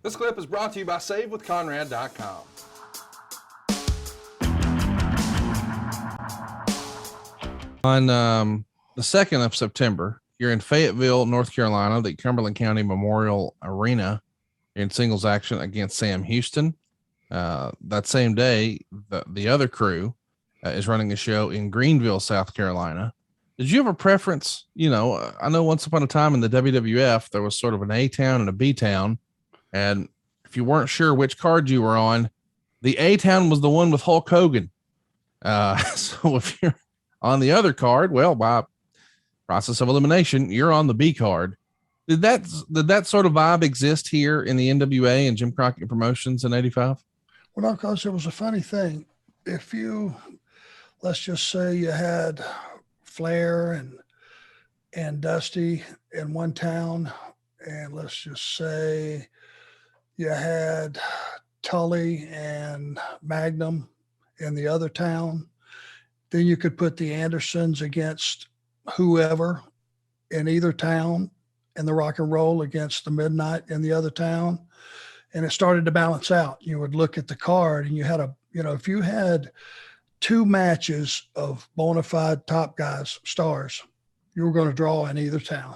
This clip is brought to you by SaveWithConrad.com. On the 2nd of September, you're in Fayetteville, North Carolina, the Cumberland County Memorial Arena in singles action against Sam Houston. That same day, the other crew is running a show in Greenville, South Carolina. Did you have a preference? You know, I know once upon a time in the WWF, there was sort of an A town and a B town. And if you weren't sure which card you were on, the A town was the one with Hulk Hogan. So if you're on the other card, well, by process of elimination, you're on the B card. Did that sort of vibe exist here in the NWA and Jim Crockett Promotions in '85? Well, no, because it was a funny thing. If let's just say you had Flair and Dusty in one town, and let's just say you had Tully and Magnum in the other town, then you could put the Andersons against whoever in either town, and the Rock and Roll against the Midnight in the other town. And it started to balance out. You would look at the card and you had if you had two matches of bona fide top guys, stars, you were going to draw in either town.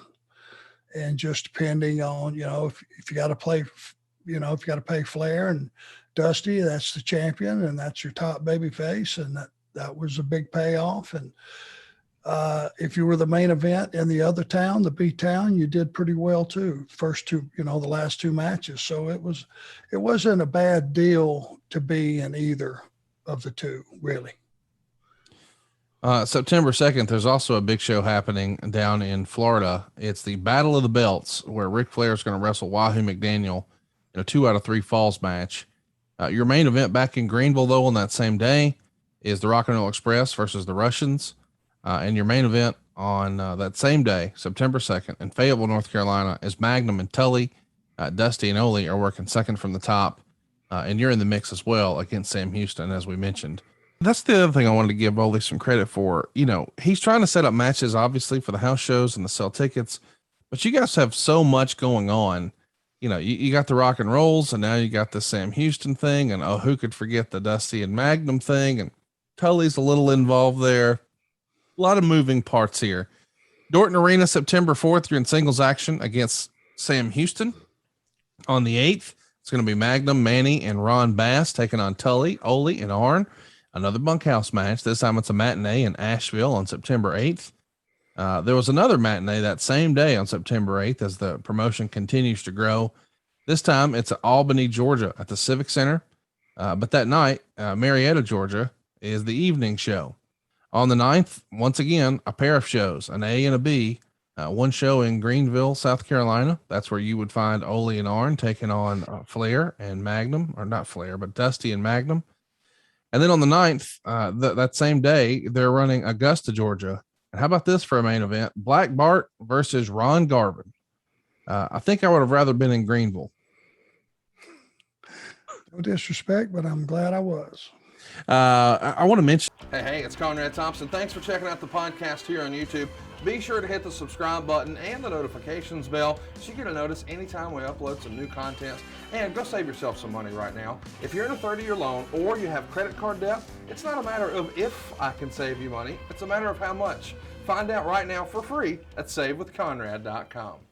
And just depending on, if you got to play, if you got to pay Flair and Dusty, that's the champion and that's your top baby face. And that was a big payoff. And if you were the main event in the other town, the B town, you did pretty well too. First two, the last two matches. So it wasn't a bad deal to be in either of the two, really. September 2nd, there's also a big show happening down in Florida. It's the Battle of the Belts, where Ric Flair is going to wrestle Wahoo McDaniel in a 2 out of 3 falls match. Your main event back in Greenville, though, on that same day is the Rock and Roll Express versus the Russians. And your main event on that same day, September 2nd, in Fayetteville, North Carolina, is Magnum and Tully. Dusty and Ole are working second from the top. And you're in the mix as well against Sam Houston, as we mentioned. That's the other thing I wanted to give Ole some credit for. He's trying to set up matches, obviously, for the house shows and to sell tickets. But you guys have so much going on. You got the Rock and Rolls, and now you got the Sam Houston thing. And, who could forget the Dusty and Magnum thing? And Tully's a little involved there. A lot of moving parts here. Dorton Arena, September 4th, you're in singles action against Sam Houston. On the 8th, it's going to be Magnum, Manny, and Ron Bass taking on Tully, Ole, and Arn. Another bunkhouse match. This time it's a matinee in Asheville on September 8th. There was another matinee that same day on September 8th as the promotion continues to grow. This time it's at Albany, Georgia at the Civic Center. But that night, Marietta, Georgia is the evening show. On the 9th, once again, a pair of shows, an A and a B. One show in Greenville, South Carolina. That's where you would find Ole and Arn taking on Flair and Magnum, or not Flair, but Dusty and Magnum. And then on the 9th, that same day, they're running Augusta, Georgia. And how about this for a main event? Black Bart versus Ron Garvin. I think I would have rather been in Greenville. No disrespect, but I'm glad I was. I want to mention. Hey, it's Conrad Thompson. Thanks for checking out the podcast here on YouTube. Be sure to hit the subscribe button and the notifications bell so you get a notice anytime we upload some new content. And go save yourself some money right now. If you're in a 30-year loan or you have credit card debt, it's not a matter of if I can save you money. It's a matter of how much. Find out right now for free at SaveWithConrad.com.